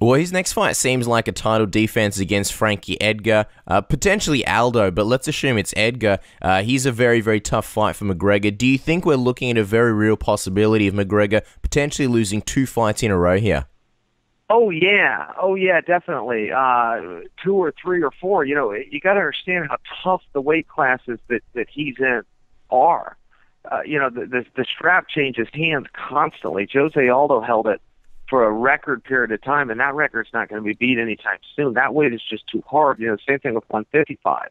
Well, his next fight seems like a title defense against Frankie Edgar, potentially Aldo, but let's assume it's Edgar. He's a very, very tough fight for McGregor. Do you think we're looking at a very real possibility of McGregor potentially losing 2 fights in a row here? Oh yeah, definitely. 2 or 3 or 4. You know, you got to understand how tough the weight classes that he's in are. You know, the strap changes hands constantly. Jose Aldo held it for a record period of time, and that record's not going to be beat anytime soon. That weight is just too hard. You know, same thing with 155.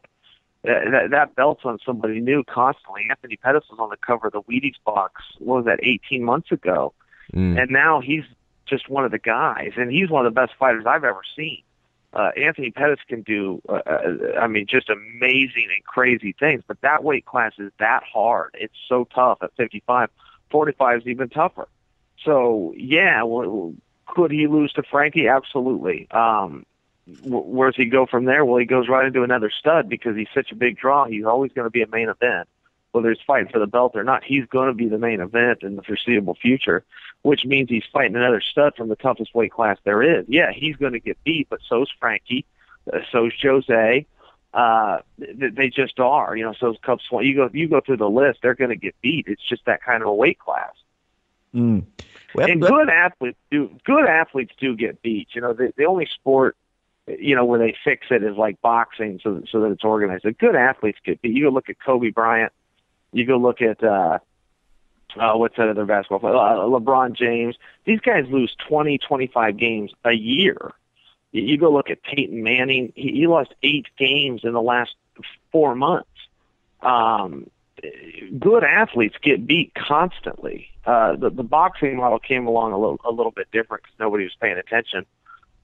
That belt's on somebody new constantly. Anthony Pettis was on the cover of the Wheaties box, what was that, 18 months ago? And now he's just one of the guys, and he's one of the best fighters I've ever seen. Anthony Pettis can do, I mean, just amazing and crazy things, but that weight class is that hard. It's so tough at 55. 45 is even tougher. So, yeah, well, could he lose to Frankie? Absolutely. Where does he go from there? Well, he goes right into another stud because he's such a big draw. He's always going to be a main event. Whether he's fighting for the belt or not, he's going to be the main event in the foreseeable future, which means he's fighting another stud from the toughest weight class there is. Yeah, he's going to get beat, but so's Frankie, so's Jose. They just are. You know, so's Cub Swan. You go through the list, they're going to get beat. It's just that kind of a weight class. Well, and good athletes do get beat. You know, the only sport, you know, where they fix it is like boxing, so that it's organized. The good athletes get beat. You go look at Kobe Bryant. You go look at what's that other basketball player? LeBron James. These guys lose 20, 25 games a year. You go look at Peyton Manning. He lost 8 games in the last 4 months. Good athletes get beat constantly. The boxing model came along a little bit different because nobody was paying attention.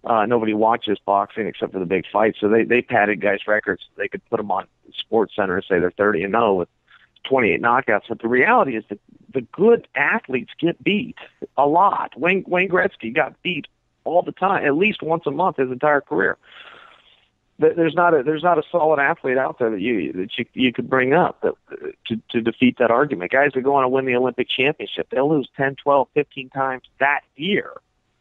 Nobody watches boxing except for the big fights, so they padded guys' records. They could put them on Sports Center and say they're 30-0 with 28 knockouts. But the reality is that the good athletes get beat a lot. Wayne Gretzky got beat all the time, at least once a month his entire career. There's not a solid athlete out there that you could bring up to defeat that argument. Guys that go on to win the Olympic championship, they'll lose 10, 12, 15 times that year.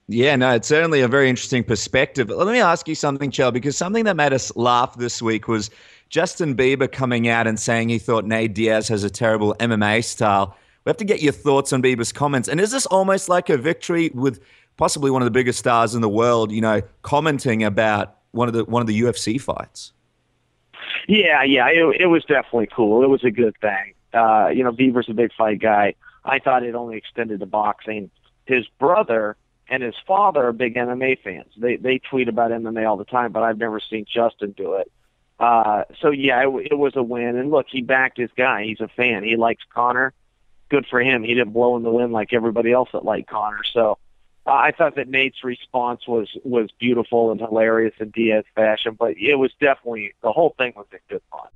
Yeah, no, it's certainly a very interesting perspective. Let me ask you something, Chael, because something that made us laugh this week was Justin Bieber coming out and saying he thought Nate Diaz has a terrible MMA style. We have to get your thoughts on Bieber's comments. And is this almost like a victory with possibly one of the biggest stars in the world, you know, commenting about one of the UFC fights? Yeah, it was definitely cool. It was a good thing. You know, Bieber's a big fight guy. I thought it only extended to boxing. His brother and his father are big MMA fans. They tweet about MMA all the time, but I've never seen Justin do it. So yeah, it was a win. And look, he backed his guy. He's a fan. He likes Conor. Good for him. He didn't blow in the wind like everybody else that liked Conor. So I thought that Nate's response was beautiful and hilarious in Diaz fashion, but it was definitely, the whole thing was a good fun.